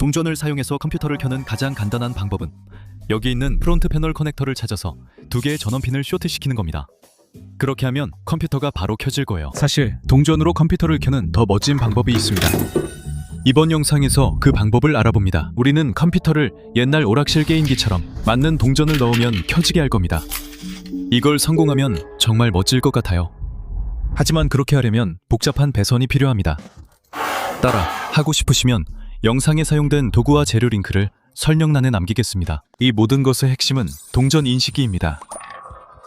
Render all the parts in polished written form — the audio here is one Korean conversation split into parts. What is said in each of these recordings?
동전을 사용해서 컴퓨터를 켜는 가장 간단한 방법은 여기 있는 프론트 패널 커넥터를 찾아서 두 개의 전원핀을 쇼트시키는 겁니다. 그렇게 하면 컴퓨터가 바로 켜질 거예요. 사실 동전으로 컴퓨터를 켜는 더 멋진 방법이 있습니다. 이번 영상에서 그 방법을 알아봅니다. 우리는 컴퓨터를 옛날 오락실 게임기처럼 맞는 동전을 넣으면 켜지게 할 겁니다. 이걸 성공하면 정말 멋질 것 같아요. 하지만 그렇게 하려면 복잡한 배선이 필요합니다. 따라 하고 싶으시면 영상에 사용된 도구와 재료 링크를 설명란에 남기겠습니다. 이 모든 것의 핵심은 동전 인식기입니다.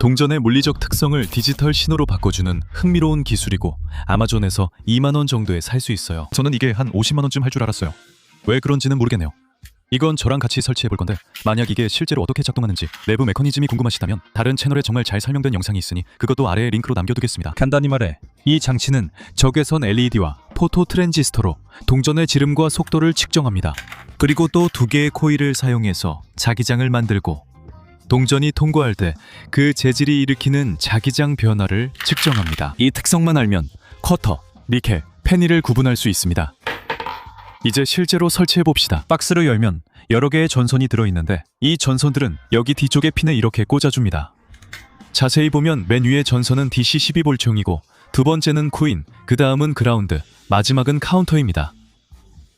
동전의 물리적 특성을 디지털 신호로 바꿔주는 흥미로운 기술이고 아마존에서 2만원 정도에 살 수 있어요. 저는 이게 한 50만원쯤 할 줄 알았어요. 왜 그런지는 모르겠네요. 이건 저랑 같이 설치해 볼 건데 만약 이게 실제로 어떻게 작동하는지 내부 메커니즘이 궁금하시다면 다른 채널에 정말 잘 설명된 영상이 있으니 그것도 아래에 링크로 남겨두겠습니다. 간단히 말해 이 장치는 적외선 LED와 포토 트랜지스터로 동전의 지름과 속도를 측정합니다. 그리고 또 두 개의 코일을 사용해서 자기장을 만들고 동전이 통과할 때 그 재질이 일으키는 자기장 변화를 측정합니다. 이 특성만 알면 커터, 니켈, 페니를 구분할 수 있습니다. 이제 실제로 설치해봅시다. 박스를 열면 여러 개의 전선이 들어있는데 이 전선들은 여기 뒤쪽의 핀에 이렇게 꽂아줍니다. 자세히 보면 맨 위의 전선은 DC 12V형이고 두 번째는 코인, 그 다음은 그라운드, 마지막은 카운터입니다.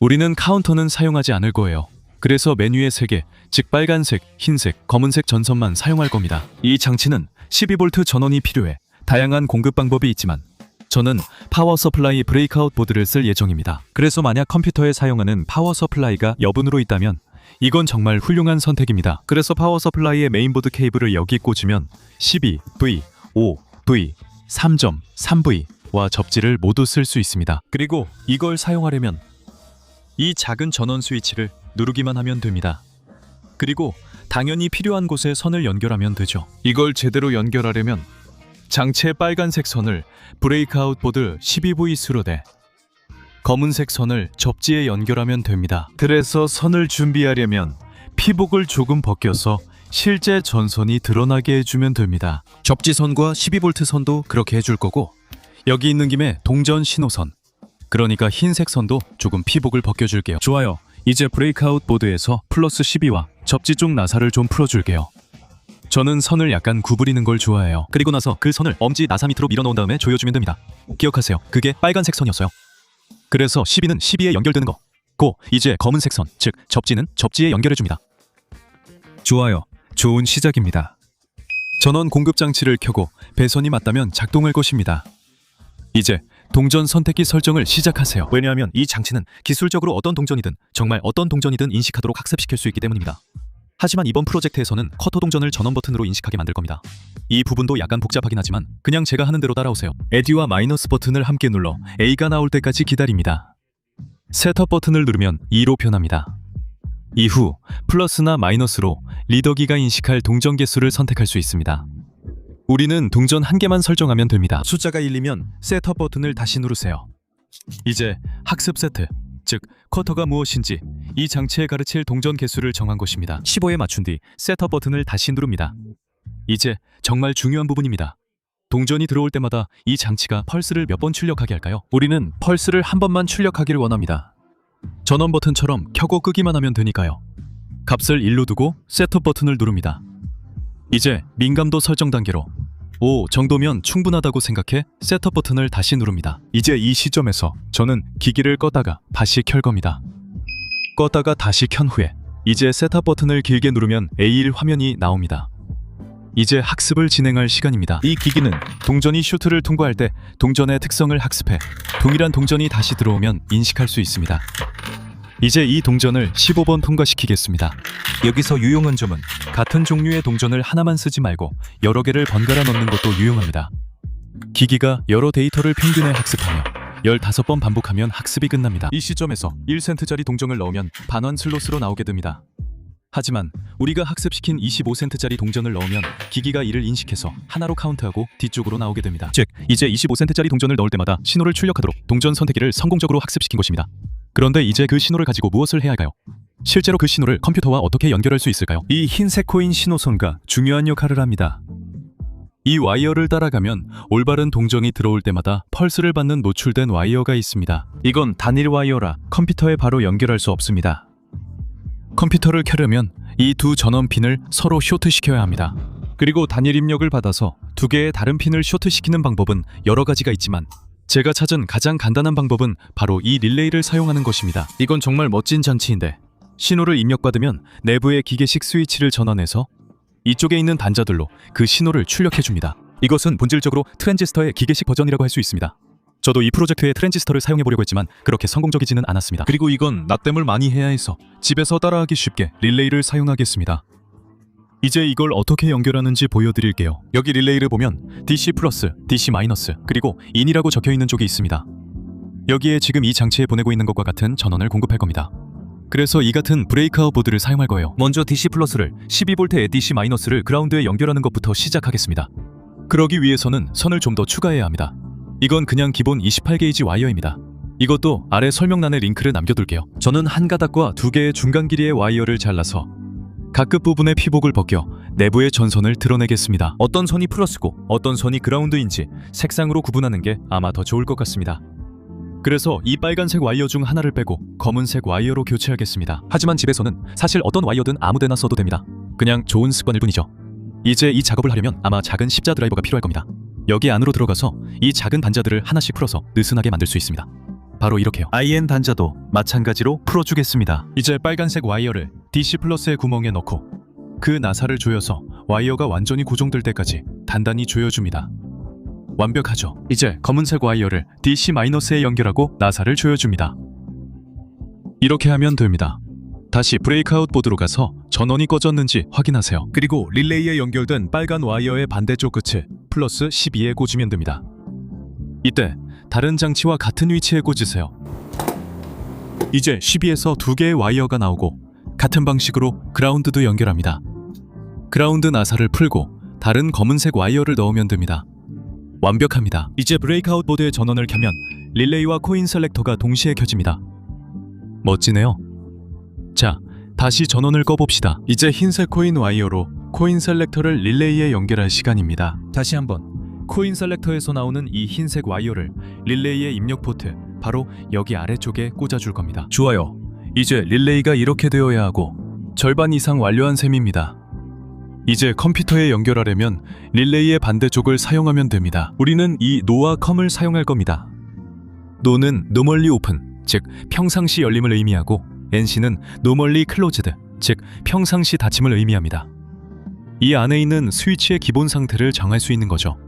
우리는 카운터는 사용하지 않을 거예요. 그래서 맨 위에 3개, 즉 빨간색, 흰색, 검은색 전선만 사용할 겁니다. 이 장치는 12V 전원이 필요해 다양한 공급 방법이 있지만 저는 파워 서플라이 브레이크아웃 보드를 쓸 예정입니다. 그래서 만약 컴퓨터에 사용하는 파워 서플라이가 여분으로 있다면 이건 정말 훌륭한 선택입니다. 그래서 파워 서플라이의 메인보드 케이블을 여기 꽂으면 12V, 5V, 3.3V와 접지를 모두 쓸 수 있습니다. 그리고 이걸 사용하려면 이 작은 전원 스위치를 누르기만 하면 됩니다. 그리고 당연히 필요한 곳에 선을 연결하면 되죠. 이걸 제대로 연결하려면 장치의 빨간색 선을 브레이크아웃 보드 12V 스로대, 검은색 선을 접지에 연결하면 됩니다. 그래서 선을 준비하려면 피복을 조금 벗겨서 실제 전선이 드러나게 해주면 됩니다. 접지선과 12V 선도 그렇게 해줄 거고 여기 있는 김에 동전 신호선, 그러니까 흰색 선도 조금 피복을 벗겨줄게요. 좋아요. 이제 브레이크아웃 보드에서 플러스 12와 접지 쪽 나사를 좀 풀어줄게요. 저는 선을 약간 구부리는 걸 좋아해요. 그리고 나서 그 선을 엄지 나사 밑으로 밀어넣은 다음에 조여주면 됩니다. 기억하세요. 그게 빨간색 선이었어요. 그래서 12는 12에 연결되는 거. 이제 검은색 선, 즉 접지는 접지에 연결해줍니다. 좋아요. 좋은 시작입니다. 전원 공급 장치를 켜고 배선이 맞다면 작동할 것입니다. 이제 동전 선택기 설정을 시작하세요. 왜냐하면 이 장치는 기술적으로 어떤 동전이든 정말 어떤 동전이든 인식하도록 학습시킬 수 있기 때문입니다. 하지만 이번 프로젝트에서는 커터 동전을 전원 버튼으로 인식하게 만들 겁니다. 이 부분도 약간 복잡하긴 하지만 그냥 제가 하는 대로 따라오세요. 에디와 마이너스 버튼을 함께 눌러 A가 나올 때까지 기다립니다. 셋업 버튼을 누르면 2로 변합니다. 이후 플러스나 마이너스로 리더기가 인식할 동전 개수를 선택할 수 있습니다. 우리는 동전 한 개만 설정하면 됩니다. 숫자가 1이면 셋업 버튼을 다시 누르세요. 이제 학습 세트, 즉 커터가 무엇인지 이 장치에 가르칠 동전 개수를 정한 것입니다. 15에 맞춘 뒤 셋업 버튼을 다시 누릅니다. 이제 정말 중요한 부분입니다. 동전이 들어올 때마다 이 장치가 펄스를 몇 번 출력하게 할까요? 우리는 펄스를 한 번만 출력하기를 원합니다. 전원 버튼처럼 켜고 끄기만 하면 되니까요. 값을 1로 두고 셋업 버튼을 누릅니다. 이제 민감도 설정 단계로 5 정도면 충분하다고 생각해 셋업 버튼을 다시 누릅니다. 이제 이 시점에서 저는 기기를 껐다가 다시 켤 겁니다. 껐다가 다시 켠 후에 이제 셋업 버튼을 길게 누르면 A1 화면이 나옵니다. 이제 학습을 진행할 시간입니다. 이 기기는 동전이 슈트를 통과할 때 동전의 특성을 학습해 동일한 동전이 다시 들어오면 인식할 수 있습니다. 이제 이 동전을 15번 통과시키겠습니다. 여기서 유용한 점은 같은 종류의 동전을 하나만 쓰지 말고 여러 개를 번갈아 넣는 것도 유용합니다. 기기가 여러 데이터를 평균에 학습하며 15번 반복하면 학습이 끝납니다. 이 시점에서 1센트짜리 동전을 넣으면 반환 슬롯으로 나오게 됩니다. 하지만 우리가 학습시킨 25센트짜리 동전을 넣으면 기기가 이를 인식해서 하나로 카운트하고 뒤쪽으로 나오게 됩니다. 즉, 이제 25센트짜리 동전을 넣을 때마다 신호를 출력하도록 동전 선택기를 성공적으로 학습시킨 것입니다. 그런데 이제 그 신호를 가지고 무엇을 해야 할까요? 실제로 그 신호를 컴퓨터와 어떻게 연결할 수 있을까요? 이 흰색 코인 신호선과 중요한 역할을 합니다. 이 와이어를 따라가면 올바른 동전이 들어올 때마다 펄스를 받는 노출된 와이어가 있습니다. 이건 단일 와이어라 컴퓨터에 바로 연결할 수 없습니다. 컴퓨터를 켜려면 이 두 전원핀을 서로 쇼트시켜야 합니다. 그리고 단일 입력을 받아서 두 개의 다른 핀을 쇼트시키는 방법은 여러 가지가 있지만 제가 찾은 가장 간단한 방법은 바로 이 릴레이를 사용하는 것입니다. 이건 정말 멋진 장치인데 신호를 입력받으면 내부의 기계식 스위치를 전원해서 이쪽에 있는 단자들로 그 신호를 출력해줍니다. 이것은 본질적으로 트랜지스터의 기계식 버전이라고 할 수 있습니다. 저도 이 프로젝트에 트랜지스터를 사용해보려고 했지만 그렇게 성공적이지는 않았습니다. 그리고 이건 납땜을 많이 해야 해서 집에서 따라하기 쉽게 릴레이를 사용하겠습니다. 이제 이걸 어떻게 연결하는지 보여드릴게요. 여기 릴레이를 보면 DC+, DC-, 그리고 IN이라고 적혀있는 쪽이 있습니다. 여기에 지금 이 장치에 보내고 있는 것과 같은 전원을 공급할 겁니다. 그래서 이 같은 브레이크아웃 보드를 사용할 거예요. 먼저 DC+를 12V의 DC-를 그라운드에 연결하는 것부터 시작하겠습니다. 그러기 위해서는 선을 좀 더 추가해야 합니다. 이건 그냥 기본 28게이지 와이어입니다. 이것도 아래 설명란에 링크를 남겨둘게요. 저는 한 가닥과 두 개의 중간 길이의 와이어를 잘라서 각 끝 부분의 피복을 벗겨 내부의 전선을 드러내겠습니다. 어떤 선이 플러스고 어떤 선이 그라운드인지 색상으로 구분하는 게 아마 더 좋을 것 같습니다. 그래서 이 빨간색 와이어 중 하나를 빼고 검은색 와이어로 교체하겠습니다. 하지만 집에서는 사실 어떤 와이어든 아무데나 써도 됩니다. 그냥 좋은 습관일 뿐이죠. 이제 이 작업을 하려면 아마 작은 십자 드라이버가 필요할 겁니다. 여기 안으로 들어가서 이 작은 단자들을 하나씩 풀어서 느슨하게 만들 수 있습니다. 바로 이렇게요. IN 단자도 마찬가지로 풀어주겠습니다. 이제 빨간색 와이어를 DC+의 구멍에 넣고 그 나사를 조여서 와이어가 완전히 고정될 때까지 단단히 조여줍니다. 완벽하죠? 이제 검은색 와이어를 DC-에 연결하고 나사를 조여줍니다. 이렇게 하면 됩니다. 다시 브레이크아웃 보드로 가서 전원이 꺼졌는지 확인하세요. 그리고 릴레이에 연결된 빨간 와이어의 반대쪽 끝을 플러스 12에 꽂으면 됩니다. 이때 다른 장치와 같은 위치에 꽂으세요. 이제 12에서 두 개의 와이어가 나오고 같은 방식으로 그라운드도 연결합니다. 그라운드 나사를 풀고 다른 검은색 와이어를 넣으면 됩니다. 완벽합니다. 이제 브레이크아웃 보드의 전원을 켜면 릴레이와 코인 셀렉터가 동시에 켜집니다. 멋지네요. 자, 다시 전원을 꺼봅시다. 이제 흰색 코인 와이어로 코인 셀렉터를 릴레이에 연결할 시간입니다. 다시 한번 코인 셀렉터에서 나오는 이 흰색 와이어를 릴레이의 입력 포트 바로 여기 아래쪽에 꽂아줄 겁니다. 좋아요. 이제 릴레이가 이렇게 되어야 하고 절반 이상 완료한 셈입니다. 이제 컴퓨터에 연결하려면 릴레이의 반대쪽을 사용하면 됩니다. 우리는 이 노와 컴을 사용할 겁니다. 노는 노멀리 오픈, 즉 평상시 열림을 의미하고 NC는 노멀리 클로즈드, 즉 평상시 닫힘을 의미합니다. 이 안에 있는 스위치의 기본 상태를 정할 수 있는 거죠.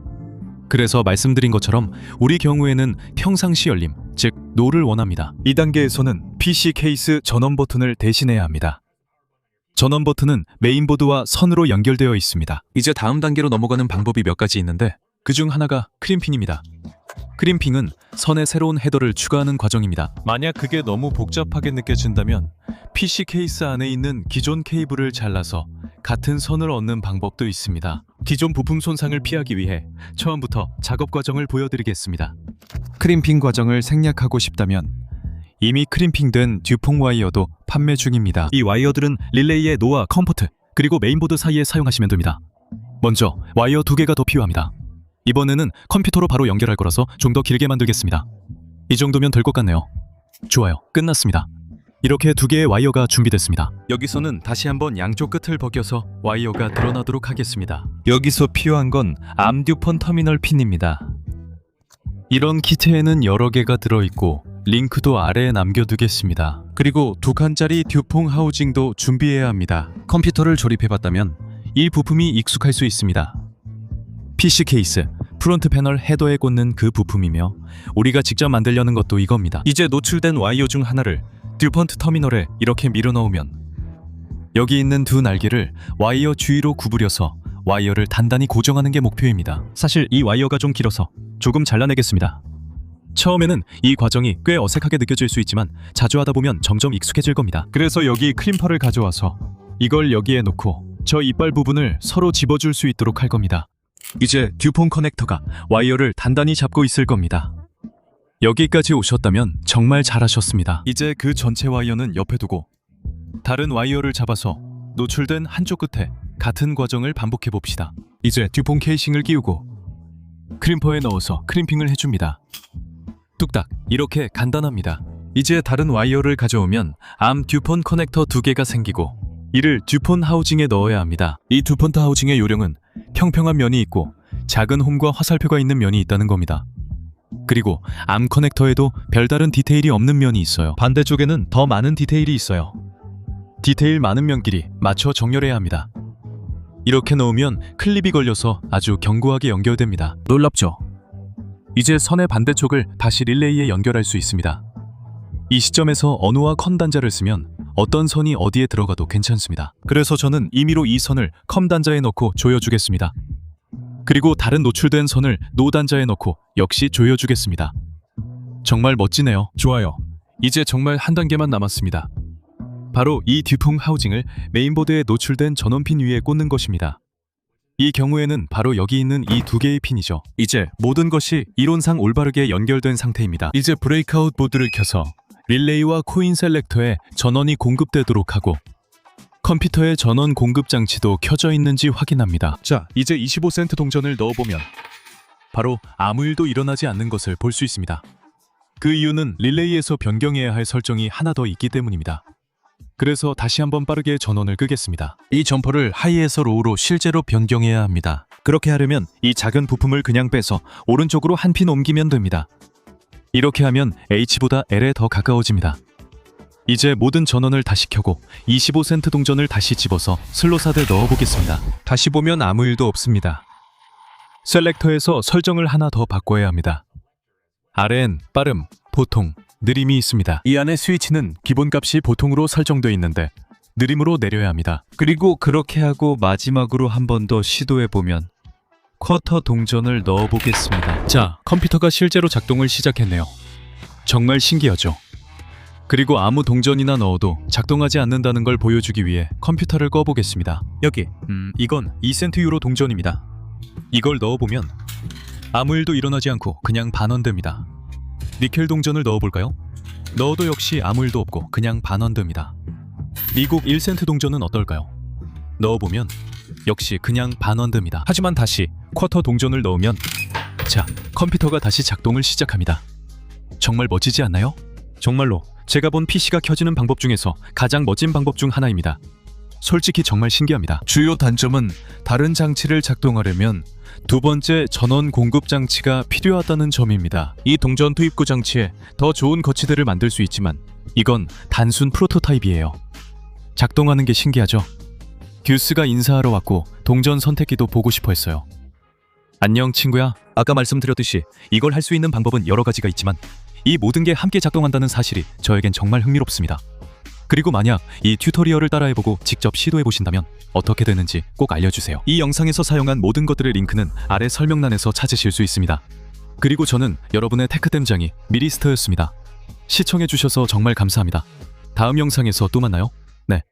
그래서 말씀드린 것처럼 우리 경우에는 평상시 열림, 즉 노를 원합니다. 이 단계에서는 PC 케이스 전원 버튼을 대신해야 합니다. 전원 버튼은 메인보드와 선으로 연결되어 있습니다. 이제 다음 단계로 넘어가는 방법이 몇 가지 있는데 그중 하나가 크림핑입니다. 크림핑은 선에 새로운 헤더를 추가하는 과정입니다. 만약 그게 너무 복잡하게 느껴진다면 PC 케이스 안에 있는 기존 케이블을 잘라서 같은 선을 얻는 방법도 있습니다. 기존 부품 손상을 피하기 위해 처음부터 작업 과정을 보여드리겠습니다. 크림핑 과정을 생략하고 싶다면 이미 크림핑된 듀퐁 와이어도 판매 중입니다. 이 와이어들은 릴레이의 노와 컴포트 그리고 메인보드 사이에 사용하시면 됩니다. 먼저 와이어 2개가 더 필요합니다. 이번에는 컴퓨터로 바로 연결할 거라서 좀 더 길게 만들겠습니다. 이 정도면 될 것 같네요. 좋아요. 끝났습니다. 이렇게 2개의 와이어가 준비됐습니다. 여기서는 다시 한번 양쪽 끝을 벗겨서 와이어가 드러나도록 하겠습니다. 여기서 필요한 건 암듀폰 터미널 핀입니다. 이런 키트에는 여러 개가 들어있고 링크도 아래에 남겨두겠습니다. 그리고 2칸짜리 듀퐁 하우징도 준비해야 합니다. 컴퓨터를 조립해봤다면 이 부품이 익숙할 수 있습니다. PC 케이스, 프론트 패널 헤더에 꽂는 그 부품이며 우리가 직접 만들려는 것도 이겁니다. 이제 노출된 와이어 중 하나를 듀폰트 터미널에 이렇게 밀어 넣으면 여기 있는 2 날개를 와이어 주위로 구부려서 와이어를 단단히 고정하는 게 목표입니다. 사실 이 와이어가 좀 길어서 조금 잘라내겠습니다. 처음에는 이 과정이 꽤 어색하게 느껴질 수 있지만 자주 하다 보면 점점 익숙해질 겁니다. 그래서 여기 크림퍼를 가져와서 이걸 여기에 놓고 저 이빨 부분을 서로 집어줄 수 있도록 할 겁니다. 이제 듀폰 커넥터가 와이어를 단단히 잡고 있을 겁니다. 여기까지 오셨다면 정말 잘하셨습니다. 이제 그 전체 와이어는 옆에 두고 다른 와이어를 잡아서 노출된 한쪽 끝에 같은 과정을 반복해 봅시다. 이제 듀폰 케이싱을 끼우고 크림퍼에 넣어서 크림핑을 해줍니다. 뚝딱 이렇게 간단합니다. 이제 다른 와이어를 가져오면 암 듀폰 커넥터 2개가 생기고 이를 듀폰 하우징에 넣어야 합니다. 이 듀폰 하우징의 요령은 평평한 면이 있고 작은 홈과 화살표가 있는 면이 있다는 겁니다. 그리고 암 커넥터에도 별다른 디테일이 없는 면이 있어요. 반대쪽에는 더 많은 디테일이 있어요. 디테일 많은 면끼리 맞춰 정렬해야 합니다. 이렇게 넣으면 클립이 걸려서 아주 견고하게 연결됩니다. 놀랍죠? 이제 선의 반대쪽을 다시 릴레이에 연결할 수 있습니다. 이 시점에서 어느와 컴 단자를 쓰면 어떤 선이 어디에 들어가도 괜찮습니다. 그래서 저는 임의로 이 선을 컴 단자에 넣고 조여주겠습니다. 그리고 다른 노출된 선을 노 단자에 넣고 역시 조여주겠습니다. 정말 멋지네요. 좋아요. 이제 정말 한 단계만 남았습니다. 바로 이 듀폰 하우징을 메인보드에 노출된 전원핀 위에 꽂는 것입니다. 이 경우에는 바로 여기 있는 이 2개의 핀이죠. 이제 모든 것이 이론상 올바르게 연결된 상태입니다. 이제 브레이크아웃 보드를 켜서 릴레이와 코인 셀렉터에 전원이 공급되도록 하고 컴퓨터의 전원 공급 장치도 켜져 있는지 확인합니다. 자, 이제 25센트 동전을 넣어보면 바로 아무 일도 일어나지 않는 것을 볼 수 있습니다. 그 이유는 릴레이에서 변경해야 할 설정이 하나 더 있기 때문입니다. 그래서 다시 한번 빠르게 전원을 끄겠습니다. 이 점퍼를 하이에서 로우로 실제로 변경해야 합니다. 그렇게 하려면 이 작은 부품을 그냥 빼서 오른쪽으로 한 핀 옮기면 됩니다. 이렇게 하면 H보다 L에 더 가까워집니다. 이제 모든 전원을 다시 켜고 25센트 동전을 다시 집어서 슬롯아에 넣어보겠습니다. 다시 보면 아무 일도 없습니다. 셀렉터에서 설정을 하나 더 바꿔야 합니다. RN, 빠름, 보통, 느림이 있습니다. 이 안에 스위치는 기본값이 보통으로 설정되어 있는데 느림으로 내려야 합니다. 그리고 그렇게 하고 마지막으로 한 번 더 시도해보면 쿼터 동전을 넣어보겠습니다. 자, 컴퓨터가 실제로 작동을 시작했네요. 정말 신기하죠? 그리고 아무 동전이나 넣어도 작동하지 않는다는 걸 보여주기 위해 컴퓨터를 꺼보겠습니다. 여기, 이건 2센트 유로 동전입니다. 이걸 넣어보면 아무 일도 일어나지 않고 그냥 반원됩니다. 니켈 동전을 넣어볼까요? 넣어도 역시 아무 일도 없고 그냥 반원됩니다. 미국 1센트 동전은 어떨까요? 넣어보면 역시 그냥 반원됩니다. 하지만 다시 쿼터 동전을 넣으면 자, 컴퓨터가 다시 작동을 시작합니다. 정말 멋지지 않나요? 정말로 제가 본 PC가 켜지는 방법 중에서 가장 멋진 방법 중 하나입니다. 솔직히 정말 신기합니다. 주요 단점은 다른 장치를 작동하려면 두 번째 전원 공급 장치가 필요하다는 점입니다. 이 동전 투입구 장치에 더 좋은 거치대를 만들 수 있지만 이건 단순 프로토타입이에요. 작동하는 게 신기하죠? 듀스가 인사하러 왔고 동전 선택기도 보고 싶어 했어요. 안녕 친구야. 아까 말씀드렸듯이 이걸 할 수 있는 방법은 여러 가지가 있지만 이 모든 게 함께 작동한다는 사실이 저에겐 정말 흥미롭습니다. 그리고 만약 이 튜토리얼을 따라해보고 직접 시도해보신다면 어떻게 되는지 꼭 알려주세요. 이 영상에서 사용한 모든 것들의 링크는 아래 설명란에서 찾으실 수 있습니다. 그리고 저는 여러분의 테크댐장이 미리스터였습니다. 시청해주셔서 정말 감사합니다. 다음 영상에서 또 만나요. 네.